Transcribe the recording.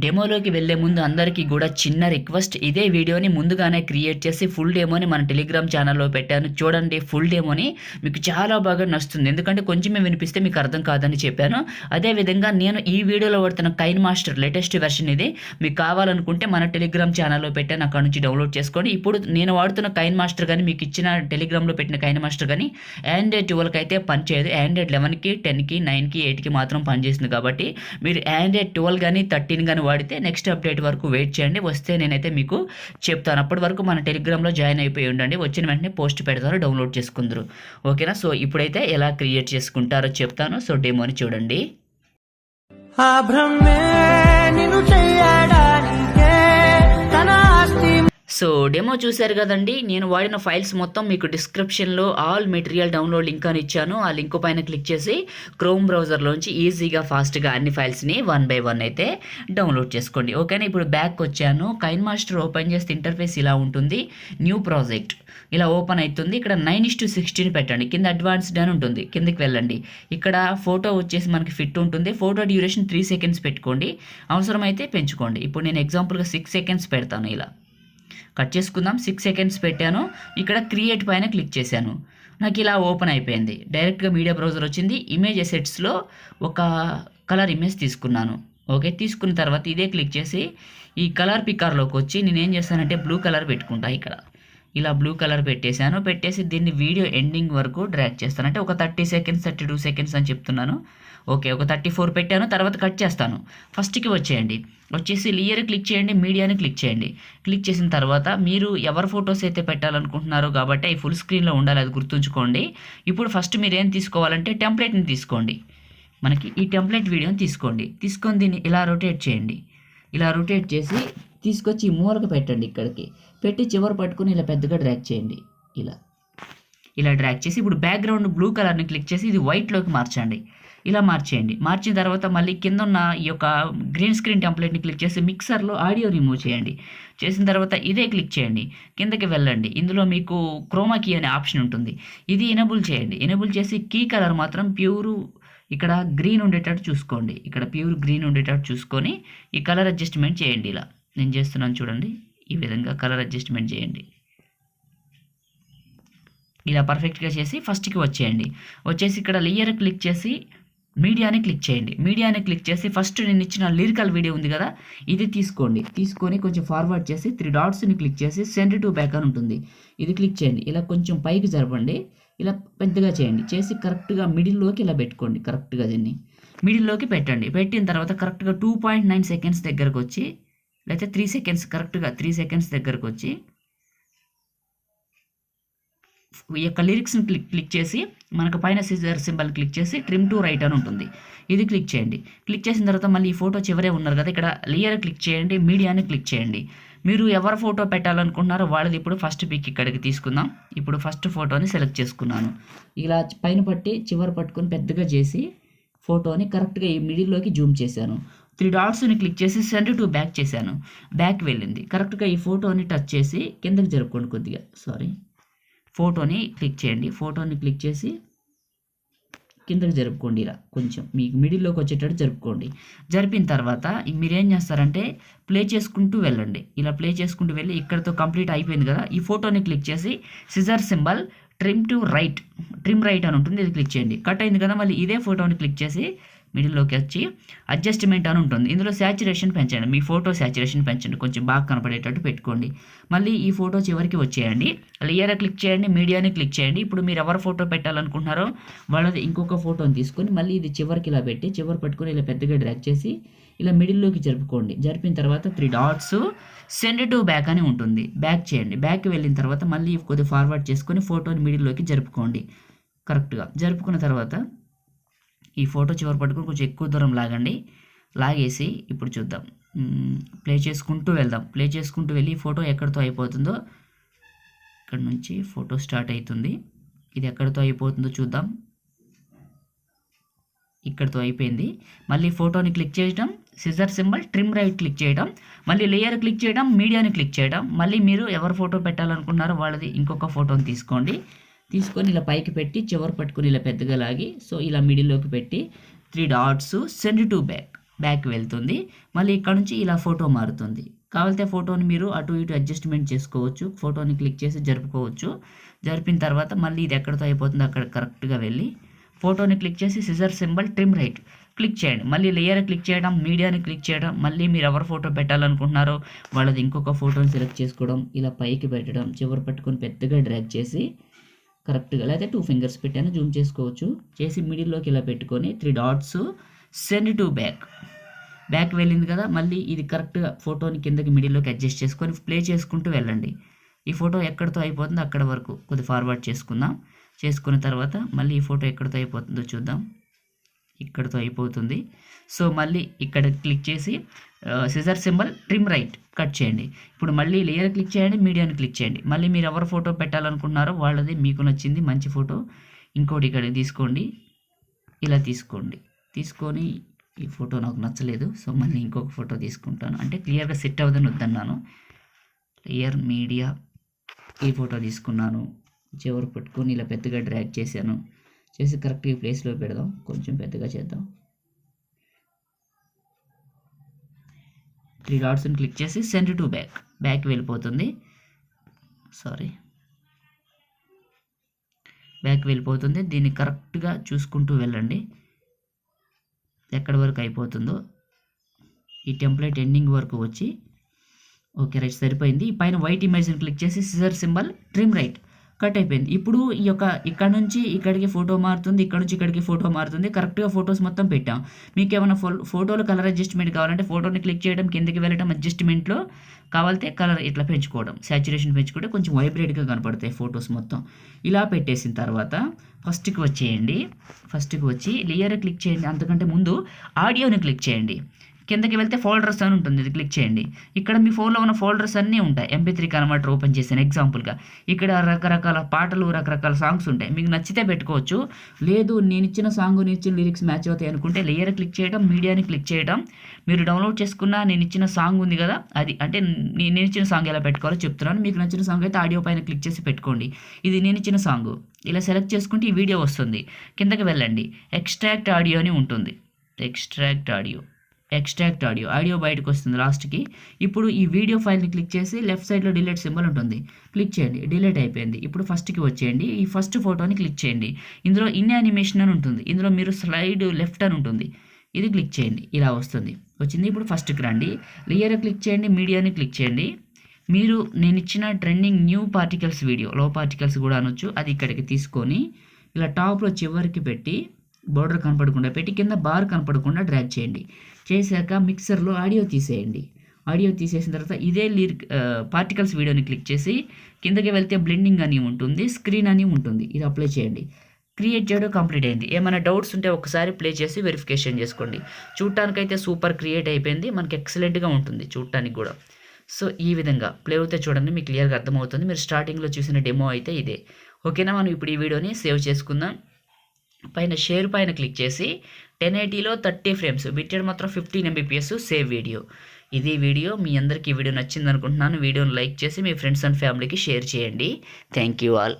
డెమోలోకి వెళ్ళే ముందు అందరికీ కూడా చిన్న రిక్వెస్ట్, ఇదే వీడియోని ముందుగానే క్రియేట్ చేసి ఫుల్ డెమోని మన టెలిగ్రామ్ ఛానల్లో పెట్టాను. చూడండి, ఫుల్ డెమోని మీకు చాలా బాగా నచ్చుతుంది. ఎందుకంటే కొంచెమే వినిపిస్తే మీకు అర్థం కాదని చెప్పాను. అదేవిధంగా నేను ఈ వీడియోలో వాడుతున్న కైన్మాస్టర్ లేటెస్ట్ వెర్షన్ ఇది. మీకు కావాలనుకుంటే మన టెలిగ్రామ్ ఛానల్లో పెట్టాను, అక్కడ నుంచి డౌన్లోడ్ చేసుకోండి. ఇప్పుడు నేను వాడుతున్న కైన్మాస్టర్ కానీ, మీకు ఇచ్చిన టెలిగ్రామ్లో పెట్టిన కైన్మాస్టర్ కానీ ఆండ్రాయిడ్ 12కి అయితే పనిచేయదు. ఆండ్రాయిడ్ 11కి, 10కి, 9కి, 8కి మాత్రం పనిచేస్తుంది. కాబట్టి మీరు ఆండ్రాయిడ్ 12 కానీ 13 కానీ వాడితే నెక్స్ట్ అప్డేట్ వరకు వెయిట్ చేయండి. వస్తే నేనైతే మీకు చెప్తాను. అప్పటి వరకు మన టెలిగ్రామ్లో జాయిన్ అయిపోయి ఉండండి. వచ్చిన వెంటనే పోస్ట్ పెడతారు, డౌన్లోడ్ చేసుకుందరు. ఓకేనా? సో ఇప్పుడైతే ఎలా క్రియేట్ చేసుకుంటారో చెప్తాను. సో డెమోని చూడండి. సో డెమో చూశారు కదండి. నేను వాడిన ఫైల్స్ మొత్తం మీకు డిస్క్రిప్షన్లో ఆల్ మెటీరియల్ డౌన్లోడ్ లింక్ అని ఇచ్చాను. ఆ లింక్ పైన క్లిక్ చేసి క్రోమ్ బ్రౌజర్లోంచి ఈజీగా ఫాస్ట్గా అన్ని ఫైల్స్ని 1 by 1 అయితే డౌన్లోడ్ చేసుకోండి. ఓకేనా? ఇప్పుడు బ్యాక్ వచ్చాను. కైన్మాస్టర్ ఓపెన్ చేస్తే ఇంటర్ఫేస్ ఇలా ఉంటుంది. న్యూ ప్రాజెక్ట్ ఇలా ఓపెన్ అవుతుంది. ఇక్కడ 9:16 పెట్టండి. కింద అడ్వాన్స్డ్ అని ఉంటుంది, కిందకి వెళ్ళండి. ఇక్కడ ఫోటో వచ్చేసి మనకి ఫిట్ ఉంటుంది. ఫోటో డ్యూరేషన్ 3 seconds పెట్టుకోండి, అవసరమైతే పెంచుకోండి. ఇప్పుడు నేను ఎగ్జాంపుల్గా 6 seconds పెడతాను. ఇలా కట్ చేసుకుందాం. 6 seconds పెట్టాను. ఇక్కడ క్రియేట్ పైన క్లిక్ చేశాను. నాకు ఇలా ఓపెన్ అయిపోయింది. డైరెక్ట్గా మీడియా బ్రౌజర్ వచ్చింది. ఇమేజ్ ఎసెట్స్లో ఒక కలర్ ఇమేజ్ తీసుకున్నాను. ఓకే, తీసుకున్న తర్వాత ఇదే క్లిక్ చేసి ఈ కలర్ పిక్కర్లోకి వచ్చి నేను ఏం చేస్తానంటే బ్లూ కలర్ పెట్టుకుంటా. ఇక్కడ ఇలా బ్లూ కలర్ పెట్టేశాను. పెట్టేసి దీన్ని వీడియో ఎండింగ్ వరకు డ్రాగ్ చేస్తాను. అంటే ఒక 30 seconds, 32 seconds అని చెప్తున్నాను. ఓకే, ఒక 34 పెట్టాను. తర్వాత కట్ చేస్తాను. ఫస్ట్కి వచ్చేయండి. వచ్చేసి లేయర్ క్లిక్ చేయండి, మీడియాని క్లిక్ చేయండి. క్లిక్ చేసిన తర్వాత మీరు ఎవరి ఫొటోస్ అయితే పెట్టాలనుకుంటున్నారో కాబట్టి అవి ఫుల్ స్క్రీన్లో ఉండాలి, అది గుర్తుంచుకోండి. ఇప్పుడు ఫస్ట్ మీరు ఏం తీసుకోవాలంటే టెంప్లెట్ని తీసుకోండి. మనకి ఈ టెంప్లెట్ వీడియోని తీసుకోండి. తీసుకొని దీన్ని ఇలా రొటేట్ చేయండి. ఇలా రొటేట్ చేసి తీసుకొచ్చి ఈ మూలకు పెట్టండి. ఇక్కడికి పెట్టి చివరి పట్టుకుని ఇలా పెద్దగా డ్రాగ్ చేయండి. ఇలా డ్రాగ్ చేసి ఇప్పుడు బ్యాక్గ్రౌండ్ బ్లూ కలర్ని క్లిక్ చేసి ఇది వైట్లోకి మార్చండి. ఇలా మార్చేయండి. మార్చిన తర్వాత మళ్ళీ కింద ఉన్న ఈ యొక్క గ్రీన్ స్క్రీన్ టెంప్లెట్ని క్లిక్ చేసి మిక్సర్లో ఆడియో రిమూవ్ చేయండి. చేసిన తర్వాత ఇదే క్లిక్ చేయండి, కిందకి వెళ్ళండి. ఇందులో మీకు క్రోమా కీ అనే ఆప్షన్ ఉంటుంది, ఇది ఎనేబుల్ చేయండి. ఎనేబుల్ చేసి కీ కలర్ మాత్రం ప్యూర్ ఇక్కడ గ్రీన్ ఉండేటట్టు చూసుకోండి. ఇక్కడ ప్యూర్ గ్రీన్ ఉండేటట్టు చూసుకొని ఈ కలర్ అడ్జస్ట్మెంట్ చేయండి. ఇలా నేను చేస్తున్నాను చూడండి. ఈ విధంగా కలర్ అడ్జస్ట్మెంట్ చేయండి. ఇలా పర్ఫెక్ట్గా చేసి ఫస్ట్కి వచ్చేయండి. వచ్చేసి ఇక్కడ లేయర్ క్లిక్ చేసి మీడియాని క్లిక్ చేయండి. మీడియాని క్లిక్ చేసి ఫస్ట్ నేను ఇచ్చిన లిరికల్ వీడియో ఉంది కదా, ఇది తీసుకోండి. తీసుకొని కొంచెం ఫార్వర్డ్ చేసి 3 dotsని క్లిక్ చేసి సెండ్ టు బ్యాక్ అని ఉంటుంది, ఇది క్లిక్ చేయండి. ఇలా కొంచెం పైకి జరపండి. ఇలా పెద్దగా చేయండి. చేసి కరెక్ట్గా మిడిల్లోకి ఇలా పెట్టుకోండి. కరెక్ట్గా దీన్ని మిడిల్లోకి పెట్టండి. పెట్టిన తర్వాత కరెక్ట్గా 2.9 seconds దగ్గరకు వచ్చి, లేకపోతే 3 seconds, కరెక్ట్గా 3 seconds దగ్గరకు వచ్చి ఈ యొక్క లిరిక్స్ని క్లిక్ చేసి మనకు పైన సిజర్ సింబల్ క్లిక్ చేసి ట్రిమ్ టు రైట్ అని ఉంటుంది, ఇది క్లిక్ చేయండి. క్లిక్ చేసిన తర్వాత మళ్ళీ ఈ ఫోటో చివరే ఉన్నారు కదా, ఇక్కడ లేయర్ క్లిక్ చేయండి, మీడియాని క్లిక్ చేయండి. మీరు ఎవరు ఫోటో పెట్టాలనుకుంటున్నారో వాళ్ళది ఇప్పుడు ఫస్ట్ పిక్ ఇక్కడికి తీసుకుందాం. ఇప్పుడు ఫస్ట్ ఫోటోని సెలెక్ట్ చేసుకున్నాను. ఇలా పైన పట్టి చివరి పట్టుకొని పెద్దగా చేసి ఫోటోని కరెక్ట్గా ఈ మిడిల్లోకి జూమ్ చేశాను. 3 dotsని క్లిక్ చేసి సెండ్ టు బ్యాక్ చేశాను. బ్యాక్ వెళ్ళింది. కరెక్ట్గా ఈ ఫోటోని టచ్ చేసి కిందకి జరుపుకోండి కొద్దిగా. ఫోటోని క్లిక్ చేయండి. ఫోటోని క్లిక్ చేసి కిందకి జరుపుకోండి. ఇలా కొంచెం మీకు మిడిల్లోకి వచ్చేటట్టు జరుపుకోండి. జరిపిన తర్వాత మీరు ఏం చేస్తారంటే ప్లే చేసుకుంటూ వెళ్ళండి. ఇలా ప్లే చేసుకుంటూ వెళ్ళి ఇక్కడతో కంప్లీట్ అయిపోయింది కదా, ఈ ఫోటోని క్లిక్ చేసి సిజర్ సింబల్ ట్రిమ్ రైట్ అని ఉంటుంది, ఇది క్లిక్ చేయండి. కట్ అయింది కదా, మళ్ళీ ఇదే ఫోటోని క్లిక్ చేసి మిడిల్లోకి వచ్చి అడ్జస్ట్మెంట్ అని ఉంటుంది, ఇందులో శాచురేషన్ పెంచండి. మీ ఫోటో శాచురేషన్ పెంచండి, కొంచెం బాగా కనపడేటట్టు పెట్టుకోండి. మళ్ళీ ఈ ఫోటో చివరికి వచ్చేయండి. లేయర్ క్లిక్ చేయండి, మీడియాని క్లిక్ చేయండి. ఇప్పుడు మీరు ఎవరు ఫోటో పెట్టాలనుకుంటున్నారో వాళ్ళది ఇంకొక ఫోటోని తీసుకొని మళ్ళీ ఇది చివరికి ఇలా పెట్టి చివరి పట్టుకొని ఇలా పెద్దగా డ్రాగ్ చేసి ఇలా మిడిల్లోకి జరుపుకోండి. జరిపిన తర్వాత 3 dots సెండ్ టు బ్యాక్ అని ఉంటుంది, బ్యాక్ చేయండి. బ్యాక్ వెళ్ళిన తర్వాత మళ్ళీ కొద్దిగా ఫార్వర్డ్ చేసుకొని ఫోటోని మిడిల్లోకి జరుపుకోండి. కరెక్ట్గా జరుపుకున్న తర్వాత ఈ ఫోటో చివరి పట్టుకుని కొంచెం ఎక్కువ దూరం లాగండి. లాగేసి ఇప్పుడు చూద్దాం, ప్లే చేసుకుంటూ వెళ్దాం. ప్లే చేసుకుంటూ వెళ్ళి ఈ ఫోటో ఎక్కడితో అయిపోతుందో, ఇక్కడ నుంచి ఫోటో స్టార్ట్ అవుతుంది, ఇది ఎక్కడితో అయిపోతుందో చూద్దాం. ఇక్కడితో అయిపోయింది. మళ్ళీ ఫోటోని క్లిక్ చేయడం, scissor symbol trim right click చేయడం, మళ్ళీ లేయర్ క్లిక్ చేయడం, మీడియాని క్లిక్ చేయడం. మళ్ళీ మీరు ఎవరు ఫోటో పెట్టాలనుకున్నారో వాళ్ళది ఇంకొక ఫోటోని తీసుకోండి. తీసుకొని ఇలా పైకి పెట్టి చివరి పట్టుకొని ఇలా పెద్దగా లాగి, సో ఇలా మిడిల్లోకి పెట్టి 3 dots సెండ్ టు బ్యాక్ వెళ్తుంది. మళ్ళీ ఇక్కడ నుంచి ఇలా ఫోటో మారుతుంది. కావాలంటే ఫోటోని మీరు అటు ఇటు అడ్జస్ట్మెంట్ చేసుకోవచ్చు. ఫోటోని క్లిక్ చేసి జరుపుకోవచ్చు. జరిపిన తర్వాత మళ్ళీ ఇది ఎక్కడితో అయిపోతుందో అక్కడ కరెక్ట్గా వెళ్ళి ఫోటోని క్లిక్ చేసి scissor symbol trim right click చేయండి. మళ్ళీ లేయర్ క్లిక్ చేయడం, మీడియాని క్లిక్ చేయడం, మళ్ళీ మీరు ఎవరు ఫోటో పెట్టాలనుకుంటున్నారో వాళ్ళది ఇంకొక ఫోటోని సెలెక్ట్ చేసుకోవడం, ఇలా పైకి పెట్టడం, చివరి పట్టుకొని పెద్దగా డ్రాగ్ చేసి కరెక్ట్గా లేదా 2 ఫింగర్స్ పెట్టైనా జూమ్ చేసుకోవచ్చు. చేసి మిడిల్లోకి ఇలా పెట్టుకొని 3 డాట్స్ సెండ్ టు బ్యాక్ వెళ్ళింది కదా, మళ్ళీ ఇది కరెక్ట్గా ఫోటోని కిందకి మిడిల్లోకి అడ్జస్ట్ చేసుకొని ప్లే చేసుకుంటూ వెళ్ళండి. ఈ ఫోటో ఎక్కడితో అయిపోతుందో అక్కడ వరకు కొద్ది ఫార్వర్డ్ చేసుకుందాం. చేసుకున్న తర్వాత మళ్ళీ ఈ ఫోటో ఎక్కడితో అయిపోతుందో చూద్దాం. ఇక్కడితో అయిపోతుంది. సో మళ్ళీ ఇక్కడ క్లిక్ చేసి scissor symbol trim right cut చేయండి. ఇప్పుడు మళ్ళీ లేయర్ క్లిక్ చేయండి, మీడియాని క్లిక్ చేయండి. మళ్ళీ మీరు ఎవరు ఫోటో పెట్టాలనుకుంటున్నారో వాళ్ళది మీకు నచ్చింది మంచి ఫోటో ఇంకోటి ఇక్కడ తీసుకోండి. ఇలా తీసుకొని ఈ ఫోటో నాకు నచ్చలేదు, సో మళ్ళీ ఇంకొక ఫోటో తీసుకుంటాను. అంటే క్లియర్గా సెట్ అవ్వదని వద్దన్నాను. లేయర్ మీడియా ఈ ఫోటో తీసుకున్నాను. చివరి పెట్టుకొని ఇలా పెద్దగా డ్రాగ్ చేశాను. చేసి కరెక్ట్గా ప్లేస్లో పెడదాం. కొంచెం పెద్దగా చేద్దాం. 3 డాట్స్ని క్లిక్ చేసి సెండ్ టు బ్యాక్ వెళ్ళిపోతుంది. బ్యాక్ వెళ్ళిపోతుంది. దీన్ని కరెక్ట్గా చూసుకుంటూ వెళ్ళండి ఎక్కడి వరకు అయిపోతుందో. ఈ టెంప్లెట్ ఎండింగ్ వరకు వచ్చి ఓకే రైట్ సరిపోయింది. పైన వైట్ ఇమేజ్ని క్లిక్ చేసి scissor symbol trim right cut అయిపోయింది. ఇప్పుడు ఇక్కడ నుంచి ఇక్కడికి ఫోటో మారుతుంది, ఇక్కడ నుంచి ఇక్కడికి ఫోటో మారుతుంది. కరెక్ట్గా ఫొటోస్ మొత్తం పెట్టాం. మీకు ఏమైనా ఫోటోలో కలర్ అడ్జస్ట్మెంట్ కావాలంటే ఫోటోని క్లిక్ చేయడం, కిందకి వెళ్ళడం, అడ్జస్ట్మెంట్లో కావాలంటే కలర్ ఇట్లా పెంచుకోవడం, సాచురేషన్ పెంచుకుంటే కొంచెం వైబ్రేట్గా కనపడతాయి ఫొటోస్ మొత్తం. ఇలా పెట్టేసిన తర్వాత ఫస్ట్కి వచ్చి లేయర్ క్లిక్ చేయండి. అంతకంటే ముందు ఆడియోని క్లిక్ చేయండి. కిందకి వెళ్తే ఫోల్డర్స్ అని ఉంటుంది, ఇది క్లిక్ చేయండి. ఇక్కడ మీ ఫోన్లో ఉన్న ఫోల్డర్స్ అన్నీ ఉంటాయి. MP3 కన్వర్టర్ ఓపెన్ చేశాను ఎగ్జాంపుల్గా. ఇక్కడ రకరకాల పాటలు, రకరకాల సాంగ్స్ ఉంటాయి. మీకు నచ్చితే పెట్టుకోవచ్చు. లేదు నేను ఇచ్చిన లిరిక్స్ మ్యాచ్ అవుతాయి అనుకుంటే లేయర్ క్లిక్ చేయడం, మీడియాని క్లిక్ చేయడం. మీరు డౌన్లోడ్ చేసుకున్న నేను ఇచ్చిన సాంగ్ ఉంది కదా, అది అంటే నేను ఇచ్చిన సాంగ్ ఎలా పెట్టుకోవాలో చెప్తున్నాను. మీకు నచ్చిన సాంగ్ అయితే ఆడియో పైన క్లిక్ చేసి పెట్టుకోండి. ఇది నేను ఇచ్చిన సాంగ్ ఇలా సెలెక్ట్ చేసుకుంటే ఈ వీడియో వస్తుంది. కిందకి వెళ్ళండి, ఎక్స్ట్రాక్ట్ ఆడియో అని ఉంటుంది. ఎక్స్ట్రాక్ట్ ఆడియో బయటకు వస్తుంది లాస్ట్కి. ఇప్పుడు ఈ వీడియో ఫైల్ని క్లిక్ చేసి లెఫ్ట్ సైడ్లో డిలీట్ సింబల్ ఉంటుంది, క్లిక్ చేయండి. డిలీట్ అయిపోయింది. ఇప్పుడు ఫస్ట్కి వచ్చేయండి. ఈ ఫస్ట్ ఫోటోని క్లిక్ చేయండి. ఇందులో ఇన్ యానిమేషన్ అని ఉంటుంది. ఇందులో మీరు స్లైడ్ లెఫ్ట్ అని ఉంటుంది, ఇది క్లిక్ చేయండి. ఇలా వచ్చింది. ఇప్పుడు ఫస్ట్కి రండి, లేయర్ క్లిక్ చేయండి, మీడియాని క్లిక్ చేయండి. మీరు నేను ఇచ్చిన ట్రెండింగ్ న్యూ పార్టికల్స్ వీడియో, లో పార్టికల్స్ కూడా అనొచ్చు, అది ఇక్కడికి తీసుకొని ఇలా టాప్లో చివరికి పెట్టి బోర్డర్ కనపడకుండా పెట్టి కింద బార్ కనపడకుండా డ్రాగ్ చేయండి. చేశాక మిక్సర్లో ఆడియో తీసేసిన తర్వాత ఇదే పార్టికల్స్ వీడియోని క్లిక్ చేసి కిందకి వెళ్తే బ్లెండింగ్ అని ఉంటుంది, స్క్రీన్ అని ఉంటుంది, ఇది అప్లై చేయండి. క్రియేట్ చేయడం కంప్లీట్ అయింది. ఏమైనా డౌట్స్ ఉంటే ఒకసారి ప్లే చేసి వెరిఫికేషన్ చేసుకోండి. చూడటానికైతే సూపర్ క్రియేట్ అయిపోయింది. మనకి ఎక్సలెంట్గా ఉంటుంది చూడటానికి కూడా. సో ఈ విధంగా ప్లే అవుతే చూడండి, మీకు క్లియర్గా అర్థమవుతుంది. మీరు స్టార్టింగ్లో చూసిన డెమో అయితే ఇదే. ఓకేనా, మనం ఇప్పుడు ఈ వీడియోని సేవ్ చేసుకుందాం. పైన షేర్ పైన క్లిక్ చేసి 1080లో 30 ఫ్రేమ్స్, బిట్రేట్ మాత్రం 15 mbps, సేవ్ వీడియో. ఇది వీడియో మీ అందరికీ ఈ వీడియో నచ్చింది అనుకుంటున్నాను. వీడియోని లైక్ చేసి మీ ఫ్రెండ్స్ అండ్ ఫ్యామిలీకి షేర్ చేయండి. Thank you all.